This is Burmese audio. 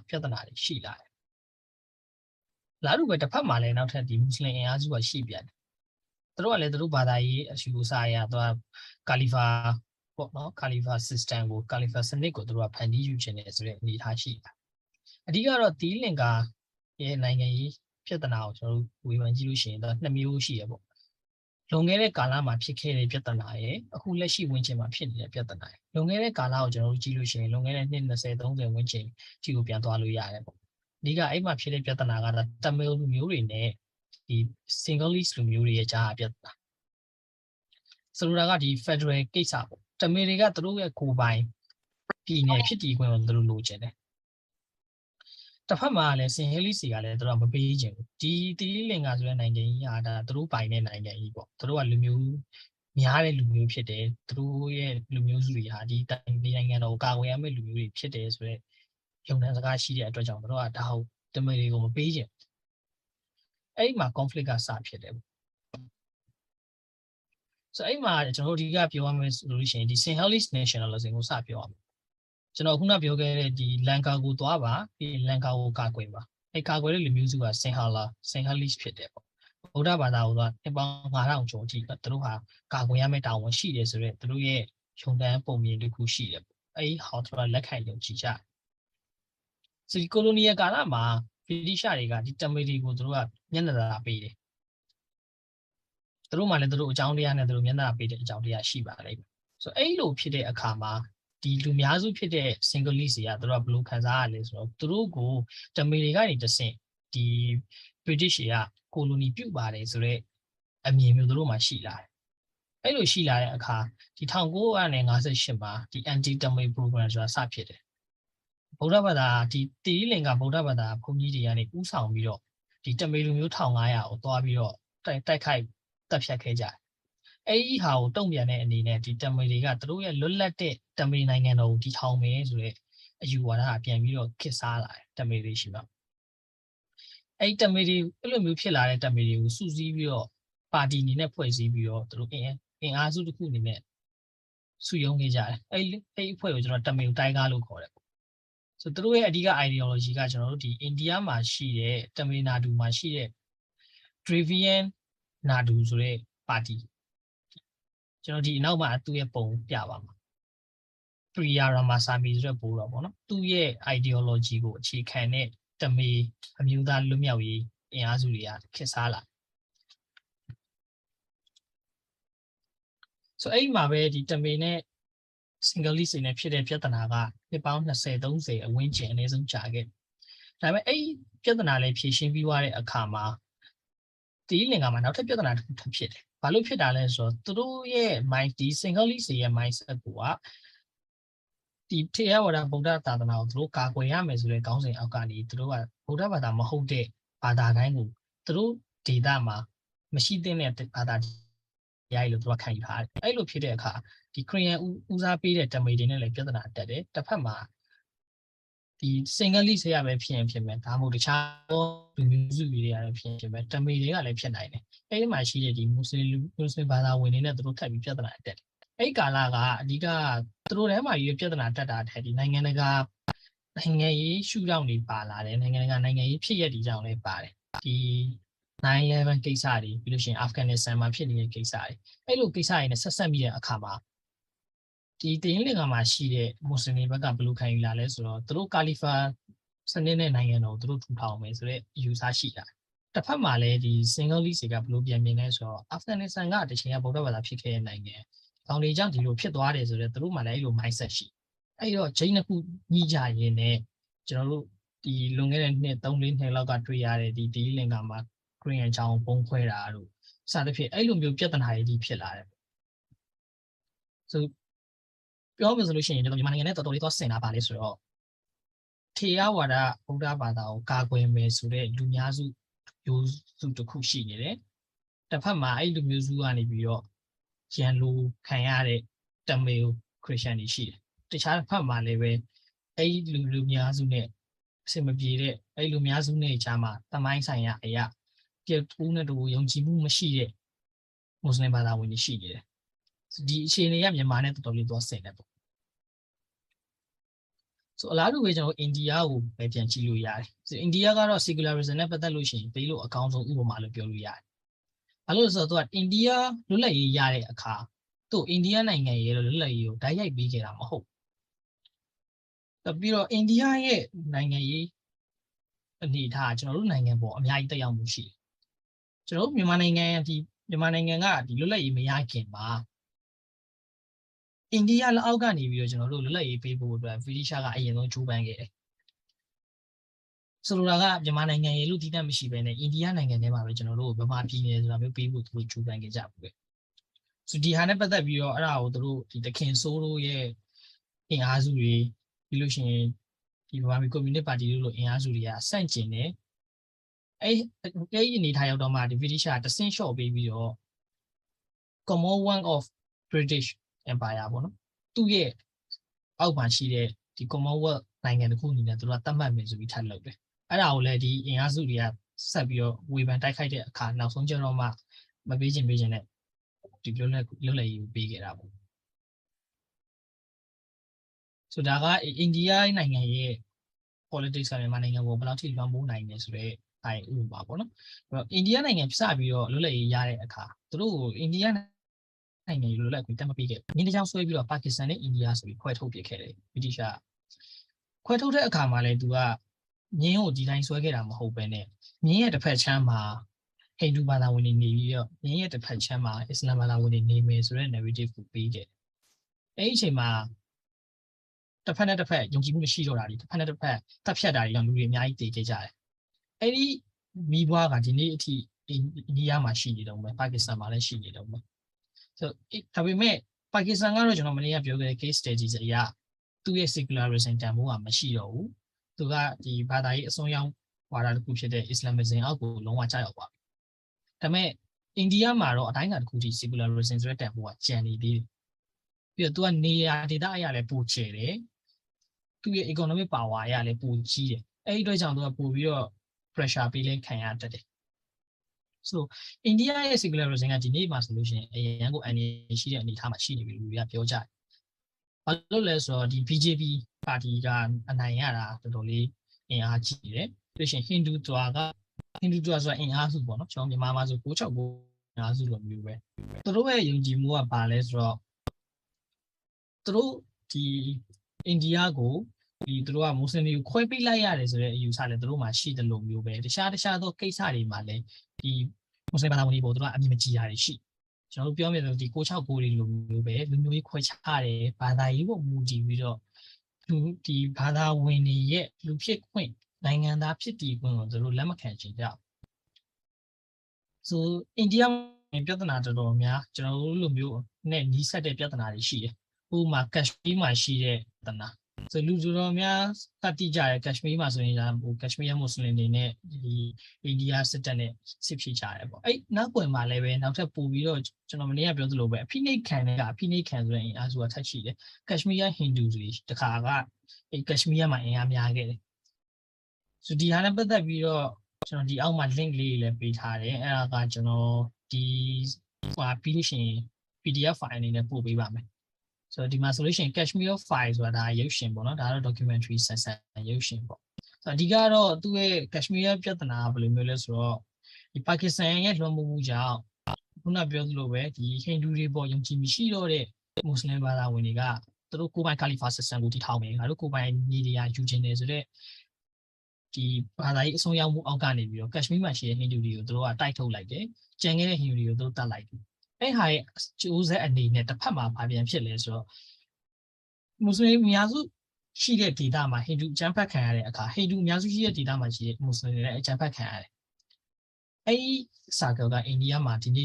ပြဿနာတွေရှိလာတယ်လာလို့ပဲတစ်ဖက်မှာလည်းနောက်ထပ်ဒီမွတ်စလင်အင်အားစုကရှိပြန်တယ်သူတို့ကလည်းသူတို့ဘာသာရေးအယူအဆအရသူကကာလီဖာပေါ့နော်ကာလီဖာ system ကိုကာလီဖာစနစ်ကိုသူတို့ကဖန်တီးယူခြင်းနဲ့ဆိုတဲ့အနေအထားရှိတာအဓိကတော့တီးလင်ကာရဲ့နိုင်ငံရေးပြဿနာကိုကျွန်တော်တို့ဝေဖန်ကြည့်လို့ရှိရင်တော့နှစ်မျိုးရှိရပေါ့လွန်ခဲ့တဲ့ကာလမှာဖြစ်ခဲ့တဲ့ပြဿနာရဲ့အခုလက်ရှိဝန်းကျင်မှာဖြစ်နေတဲ့ပြဿနာရဲ့လွန်ခဲ့တဲ့ကာလကိုကျွန်တော်တို့ကြည့်လို့ရှိရင်လွန်ခဲ့တဲ့နှစ်20 30ဝန်းကျင်ကြည့်ကိုပြန်သွားလို့ရတယ်ပေါ့အဓိကအဲ့မှာဖြစ်တဲ့ပြဿနာကတော့တမီလူမျိုးတွေနဲ့ဒီ Sinhalese လူမျိုးတွေရဲ့ကြားပြဿနာဆိုလိုတာကဒီ Federal ကိစ္စပေါ့တမီတွေကသူတို့ရဲ့ကိုယ်ပိုင်ပြည်နယ်ဖြစ်တည်ခွင့်ကိုသူတို့လိုချင်တယ်တစ်ဖက်မှာလည်း Sinhalese ကလည်းသူတို့ကမပေးချင်ဘူးဒီတီလင်္ကာဆိုတဲ့နိုင်ငံကြီးဟာဒါသူတို့ပိုင်တဲ့နိုင်ငံကြီးပေါ့သူတို့ကလူမျိုးများတဲ့လူမျိုးဖြစ်တယ်သူတို့ရဲ့လူမျိုးစုတွေဟာဒီနိုင်ငံတော်ကိုကာကွယ်ရမယ့်လူမျိုးတွေဖြစ်တယ်ဆိုတော့ယုံကြည်စကားရှိတဲ့အတွက်ကြောင့်တို့ကဒါဟုတ်တမီတွေကိုမပေးချင်အဲ့ဒီမှာ conflict ကစဖြစ်တယ်ဆိုအဲ့မှာကျွန်တော်တို့ဒီကပြောရမယ်ဆိုလို့ရှိရင်ဒီ Sinhalese nationalism ကိုစပြောရမယ်ကျွန်တော်ခုနပြောခဲ့တဲ့ဒီလန်ကာကိုသွားပါဒီလန်ကာကိုကာကွယ်ပါအဲ့ကာကွယ်တဲ့လူမျိုးစုက Sinhalese ဖြစ်တယ်ပေါ့ဗုဒ္ဓဘာသာကိုကပေါင်း9000ကျော်ကြည့်သူတို့ဟာကာကွယ်ရမယ့်တာဝန်ရှိတယ်ဆိုတော့သူတို့ရဲ့ခြုံတန်းပုံမြင်တစ်ခုရှိတယ်ပေါ့အဲ့ဟောသူကလက်ခံယုံကြည်ကြဆိုဒီကိုလိုနီယယ်ကာလမှာဗြိတိရှတွေကဒီတမီတွေကိုသူတို့ကမျက်နှာသာပေးတယ်သူတို့မှလည်းသူတို့အကြောင်းတရားနဲ့သူတို့မျက်နှာပေးတဲ့အကြောင်းတရားရှိပါလိမ့်မယ်ဆိုအဲ့လိုဖြစ်တဲ့အခါမှာဒီလူများစုဖြစ်တဲ့ Sinhalese တွေကသူတို့ကဘယ်လိုခံစားရလဲဆိုတော့သူတို့ကိုတမီတွေကနေတဆင့်ဒီ British တွေကကိုလိုနီပြုတ်ပါတယ်ဆိုတော့အမြင်မျိုးသူတို့မှရှိလာတယ်အဲ့လိုရှိလာတဲ့အခါဒီ1958မှာဒီ anti Tamil program ဆိုတာစဖြစ်တယ်ဗုဒ္ဓဘာသာဒီတီလင်္ကာဗုဒ္ဓဘာသာဘုန်းကြီးတွေကနေဥဆောင်ပြီးတော့ဒီတမီလူမျိုး1500ကိုသွားပြီးတော့တိုက်ခိုက်တပ်ဖြတ်ခဲ့ကြတယ်အဲ့ဒီဟာကိုတုံ့ပြန်တဲ့အနေနဲ့ဒီတမီတွေကသူတို့ရဲ့လွတ်လပ်တဲ့တမီနိုင်ငံတော်ကိုတည်ထောင်မယ်ဆိုတဲ့အယူဝါဒကပြန်ပြီးတော့ခေတ်စားလာတယ်တမီတွေရှိပါအဲ့ဒီတမီတွေအဲ့လိုမျိုးဖြစ်လာတဲ့တမီတွေကိုစုစည်းပြီးတော့ပါတီအနေနဲ့ဖွဲ့စည်းပြီးတော့သူတို့အင်အားစုတစ်ခုအနေနဲ့စုယုံနေကြတယ်အဲ့အဖွဲ့ကိုကျွန်တော်တမီတိုင်းကားလို့ခေါ်တယ်ဆိုသူတို့ရဲ့အဓိက ideology ကကျွန်တော်တို့ဒီအိန္ဒိယမှာရှိတဲ့တမီနာဒူမှာရှိတဲ့ Dravidian Nadu ဆိုတဲ့ပါတီကျွန်တော်ဒီနောက်မှာသူ့ရဲ့ပုံပြပါမှာ Priya Ramasamy ဆိုတဲ့ပိုးတော့ဗောနော်သူ့ရဲ့ ideology ကိုအခြေခံတဲ့တမီအမျိုးသားလွတ်မြောက်ရေးအင်အားစုတွေကခေတ်စားလာဆိုအဲ့ဒီမှာပဲဒီတမီနဲ့ Sinhalese နဲ့ဖြစ်တဲ့ပြဿနာကနှစ်ပေါင်း20 30အဝန်းကျင်အနည်းဆုံးကြာခဲ့ဒါပေမဲ့အဲ့ဒီပြဿနာလေးဖြေရှင်းပြီးသွားတဲ့အခါမှာတီလင်္ကာမှာနောက်ထပ်ပြဿနာတစ်ခုထပ်ဖြစ်တယ်ဘာလို့ဖြစ်တာလဲဆိုတော့သူတို့ရဲ့ mind ဒီ Sinhalese ရဲ့ mindset ကဒီထေရဝါဒဗုဒ္ဓသာသနာကိုသူတို့ကာကွယ်ရမယ်ဆိုတဲ့ခေါင်းစဉ်အောက်ကနေသူတို့ကဗုဒ္ဓဘာသာမဟုတ်တဲ့ဘာသာတိုင်းကိုသူတို့ဒေသမှာမရှိတဲ့ဘာသာတရားလို့သူကခံယူထားတယ်အဲ့လိုဖြစ်တဲ့အခါဒီခရီးယန်ဦးစားပေးတဲ့တမီတွေနဲ့လည်းပြဿနာတက်တယ်တစ်ဖက်မှာဒီ Sinhalese ရပဲဖြစ်ရင်ဖြစ်မယ်ဒါမှမဟုတ်တခြားလူမျိုးစုတွေရပဲဖြစ်မယ်တမီတွေကလည်းဖြစ်နိုင်တယ်အဲ့ဒီမှာရှိတဲ့ဒီမွတ်စလင်ဘာသာဝင်တွေနဲ့သူတို့ထပ်ပြီးပြဿနာတက်တယ်အဲ့ကာလကအဓိကသူတို့ထဲမှာရွေးပြဿနာတက်တာတဲ့ဒီနိုင်ငံတကာနိုင်ငံရေးရှုထောင့်တွေပါလာတယ်နိုင်ငံတကာနိုင်ငံရေးဖြစ်ရတဲ့ကြောင့်လည်းပါတယ်ဒီ9/11ကိစ္စတွေပြီးလို့ရှိရင်အာဖဂန်နစ္စတန်မှာဖြစ်နေတဲ့ကိစ္စတွေအဲ့လိုကိစ္စတွေနဲ့ဆက်ဆက်မိတဲ့အခါမှာဒီတင်းလင်္ကာမှာရှိတဲ့မွတ်စလင်တွေဘက်ကဘယ်လိုခံယူလာလဲဆိုတော့သူတို့ကာလီဖာစနစ်နဲ့နိုင်ငံတော်သူတို့ထူထောင်မယ်ဆိုတဲ့အယူဆရှိတာတစ်ဖက်မှာလည်းဒီ Sinhalese ကဘယ်လိုပြန်မြင်လဲဆိုတော့အာဖဂန်နစ္စတန်ကတချိန်ကဗုဒ္ဓဘာသာဖြစ်ခဲ့တဲ့နိုင်ငံကောင်တွေကြောင့်ဒီလိုဖြစ်သွားတယ်ဆိုတော့သူတို့မှလည်းအဲ့လို mindset ရှိအဲ့တော့ဂျိန်းနှစ်ခုညှိကြရင်းနဲ့ကျွန်တော်တို့ဒီလွန်ခဲ့တဲ့နှစ်3-4နှစ်လောက်ကတွေ့ရတဲ့ဒီလင်္ကာမှာခရီးယန်ချောင်းပုံခွဲတာတို့စသဖြင့်အဲ့လိုမျိုးပြဿနာတွေဖြစ်လာတယ်ဆိုပြောမယ်ဆိုလို့ရှိရင်ကျွန်တော်မြန်မာနိုင်ငံနဲ့တော်တော်လေးသွားဆင်တာပါလေဆိုတော့ထေရဝါဒဗုဒ္ဓဘာသာကိုကာကွယ်မယ်ဆိုတဲ့လူများစုမျိုးစုတစ်ခုရှိနေတယ်တစ်ဖက်မှာအဲ့လူမျိုးစုကနေပြီးတော့ရန်လိုခံရတဲ့တမီခရစ်ယာန်တွေရှိတယ်တခြားတစ်ဖက်မှာလည်းပဲအဲ့လူများစုနဲ့အဆင်မပြေတဲ့အဲ့လူများစုနဲ့ခြားမှာတမိုင်းဆိုင်ရာအရာပြတူးနဲ့တူယုံကြည်မှုမရှိတဲ့မွတ်စလင်ဘာသာဝင်တွေရှိနေတယ်ဒီအခြေအနေကမြန်မာနဲ့တော်တော်လေးသွားဆင်တယ်ပေါ့ ဆိုအလားတူပဲကျွန်တော်အိန္ဒိယကိုပဲပြန်ကြည့်လို့ရတယ်ဆိုအိန္ဒိယကတော့ secularism နဲ့ပတ်သက်လို့ရှိရင်ပေးလို့အကောင်းဆုံးဥပမာလို့ပြောလို့ရတယ်ဘာလို့လဲဆိုတော့သူကအိန္ဒိယလွတ်လပ်ရေးရတဲ့အခါသူ့အိန္ဒိယနိုင်ငံရဲ့လွတ်လပ်ရေးကိုဓာတ်ရိုက်ပေးခဲ့တာမဟုတ်ပြီးတော့အိန္ဒိယရဲ့နိုင်ငံရေးအနေအထားကျွန်တော်တို့နိုင်ငံပေါ်အများကြီးတက်ရောက်မှုရှိတယ်ကျွန်တော်တို့မြန်မာနိုင်ငံကဒီလွတ်လပ်ရေးမရခင်မှာအိန္ဒိယလက်အောက်ကနေပြီးတော့ကျွန်တော်တို့လွတ်လပ်ရေးပေးဖို့အတွက်ဗြိတိရှကအရင်ဆုံးကြိုးပမ်းခဲ့တယ်ဆိုလိုတာကမြန်မာနိုင်ငံရဲ့လူတည်တတ်မရှိဘဲနဲ့အိန္ဒိယနိုင်ငံထဲမှာပဲကျွန်တော်တို့ဗမာပြည်နယ်ဆိုတာမျိုးပေးဖို့သူတို့ကြိုးပမ်းခဲ့ကြဘူးပဲဆိုဒီဟာနဲ့ပတ်သက်ပြီးတော့အဲ့ဒါကိုသူတို့ဒီတခင်ဆိုးတို့ရဲ့အင်အားစုတွေပြီးလို့ရှိရင်ဒီဗမာပြည်ကွန်မြူနစ်ပါတီတို့လိုအင်အားစုတွေကစန့်ကျင်တယ်အဲ့အနေထားရောက်တော့မှဒီဗြိတိရှကတဆင့်လျှော့ပေးပြီးတော့ Commonwealth of British Empire ပေါ့နော်သူ့ရဲ့အောက်မှာရှိတဲ့ဒီ Commonwealth နိုင်ငံတစ်ခုအနေနဲ့သူတို့ကသတ်မှတ်မယ်ဆိုပြီးထပ်လုပ်တယ်အဲ့ဒါကိုလည်းဒီအင်အားစုတွေကဆက်ပြီးတော့ဝေဖန်တိုက်ခိုက်တဲ့အခါနောက်ဆုံးကျတော့မှမပေးခြင်းနဲ့ဒီလွတ်လပ်ရေးကိုပေးခဲ့တာပေါ့ဆိုဒါကအိန္ဒိယနိုင်ငံရဲ့ politics ကမြန်မာနိုင်ငံကိုဘယ်လောက်ထိလွှမ်းမိုးနိုင်လဲဆိုတော့အဲ့ဥပမာပေါ့နော်အိန္ဒိယနိုင်ငံစပြီးတော့လွတ်လပ်ရေးရတဲ့အခါသူတို့ကိုအိန္ဒိယနိုင်ငံလွတ်လပ်ခွင့်တတ်မပေးခဲ့ဘူး။မြင်းတစ်ချောင်းဆွဲပြီးတော့ပါကစ္စတန်နဲ့အိန္ဒိယဆိုပြီးခွဲထုတ်ပစ်ခဲ့တယ်ဗြိတိရှခွဲထုတ်တဲ့အခါမှာလည်းသူကမြင်းကိုဒီတိုင်းဆွဲခဲ့တာမဟုတ်ပဲနဲ့မြင်းရဲ့တစ်ဖက်ချမ်းမှာဟိန္ဒူဘာသာဝင်တွေနေပြီးတော့မြင်းရဲ့တစ်ဖက်ချမ်းမှာအစ္စလာမ်ဘာသာဝင်တွေနေမယ်ဆိုတဲ့ narrative ကိုပေးခဲ့တယ်။အဲ့ဒီအချိန်မှာတစ်ဖက်နဲ့တစ်ဖက်ယုံကြည်မှုမရှိတော့တာဒီတစ်ဖက်နဲ့တစ်ဖက်တပ်ဖြတ်တာတွေကြောင့်လူတွေအများကြီးတည်ခဲ့ကြတယ်။အဲ့ဒီမိဘွားကဒီနေ့အထိအိန္ဒိယမှာရှိနေတော့မယ်ပါကစ္စတန်မှာလည်းရှိနေတော့မယ်ဆိုဒါပေမဲ့ပါကစ္စတန်ကတော့ကျွန်တော်မနေ့ကပြောခဲ့တဲ့ case study အရသူ့ရဲ့ secularism တန်ဖိုးကမရှိတော့ဘူးသူကဒီဘာသာရေးအစွန်းရောက်ဝါဒတစ်ခုဖြစ်တဲ့ Islamism အောက်ကိုလုံးဝကျရောက်သွားပြီဒါပေမဲ့အိန္ဒိယမှာတော့အတိုင်းအတာတစ်ခုထိ secularism ဆိုတဲ့တန်ဖိုးကကျန်နေသေးတယ်ပြီးတော့သူကနေရာဒေသအရာလည်းပိုကျယ်တယ်သူ့ရဲ့ economic power အရာလည်းပိုကြီးတယ်အဲ့ဒီအတွက်ကြောင့်သူကပို့ပြီးတော့ pressure ပေးလဲခံရတတ်တယ်ဆိုအိန္ဒိယရဲ့ secularism ကဒီနေ့မှာဆိုလို့ရှိရင်အရင်ကိုအနေရှိတဲ့အနေအထားမှာရှိနေပြီလူတွေကပြောကြတယ်။ဘာလို့လဲဆိုတော့ဒီ BJP ပါတီကအနိုင်ရတာတော်တော်လေးအင်အားကြီးတယ်။ပြီးရှင်ဟိန္ဒူတွာဆိုတာအင်အားစုပေါ့နော်။ကျွန်တော်မြန်မာမှာဆို969အင်အားစုလိုမျိုးပဲ။သူတို့ရဲ့ယုံကြည်မှုကဘာလဲဆိုတော့သူတို့ဒီအိန္ဒိယကိုဒီသူတို့ကမွတ်စလင်တွေကိုခွဲပေးလိုက်ရတယ်ဆိုတဲ့အယူဆလည်းသူတို့မှာရှိတယ်လို့မျိုးပဲတခြားသောကိစ္စတွေမှာလည်းဒီမွတ်စလင်ဘာသာဝင်တွေပေါ်သူတို့ကအမြင်မကြည်တာတွေရှိကျွန်တော်တို့ပြောမြင်လို့ဒီ669တွေလိုမျိုးပဲလူမျိုးရေးခွဲခြားတယ်ဘာသာရေးပေါ်မူတည်ပြီးတော့ဒီဘာသာဝင်တွေရဲ့လူဖြစ်ခွင့်နိုင်ငံသားဖြစ်တည်ခွင့်ကိုသူတို့လက်မခံချင်ကြဆိုအိန္ဒိယပြဿနာတော်တော်များကျွန်တော်တို့လိုမျိုးနဲ့နီးစပ်တဲ့ပြဿနာတွေရှိတယ်ဥပမာကက်ရှမီးမှာရှိတဲ့ပြဿနာဆိုလူတော်များတတိကြရဲကက်ရှမီးမှာဆိုရင်ဟိုကက်ရှမီးမွတ်စလင်တွေနဲ့ဒီအိန္ဒိယစစ်တပ်နဲ့စစ်ဖြစ်ကြတယ်ပေါ့အဲ့နောက်ပွင့်မှာလည်းပဲနောက်ထပ်ပို့ပြီးတော့ကျွန်တော်မနေ့ကပြောသလိုပဲအဖိနှိတ်ခံဆိုတဲ့အင်အားစုကထပ်ရှိတယ်ကက်ရှမီးဟိန္ဒူတွေတခါကအဲ့ကက်ရှမီးမှာအင်အားများခဲ့တယ်ဆိုဒီဟာနဲ့ပတ်သက်ပြီးတော့ကျွန်တော်ဒီအောက်မှာ link လေးလည်းပေးထားတယ်အဲ့ဒါကကျွန်တော်ဒီပြီးလို့ရှိရင် PDF file အနေနဲ့ပို့ပေးပါမယ်ဆိုတော့ဒီမှာဆိုလို့ရှိရင် Kashmir file ဆိုတာရုပ်ရှင်ပေါ့နော်ဒါကတော့ documentary ဆန်ရုပ်ရှင်ပေါ့ဆိုတော့အဓိကတော့သူ့ရဲ့ Kashmir ပြဿနာဘယ်လိုမျိုးလဲဆိုတော့ဒီပါကစ္စတန်ရဲ့လွှမ်းမိုးမှုကြောင့်ခုနပြောသလိုပဲဒီဟိန္ဒူတွေပေါ်ယုံကြည်မရှိတော့တဲ့မွတ်စလင်ဘာသာဝင်တွေကသူတို့ကိုယ်ပိုင် Khalifa system ကိုတည်ထောင်မယ်ငါတို့ကိုယ်ပိုင်နေရာယူခြင်းတယ်ဆိုတော့ဒီဘာသာရေးအစွန်းရောက်မှုအောက်ကနေပြီးတော့ Kashmir မှာရှိတဲ့ဟိန္ဒူတွေကိုသူတို့ကတိုက်ထုတ်လိုက်တယ်ကြံခဲ့တဲ့ဟိန္ဒူတွေကိုသူတို့တတ်လိုက်တယ်အဲ့ဟာရဲ့ကျိုးဆက်အနေနဲ့တစ်ဖက်မှာဘာပြန်ဖြစ်လဲဆိုတော့မွတ်စလင်အများစုရှိတဲ့ဒေသမှာဟိန္ဒူအကြမ်းဖက်ခံရတဲ့အခါဟိန္ဒူအများစုရှိတဲ့ဒေသမှာရှိတဲ့မွတ်စလင်တွေလည်းအကြမ်းဖက်ခံရတယ်အဲ့ဒီစာကောကအိန္ဒိယမှာဒီနေ့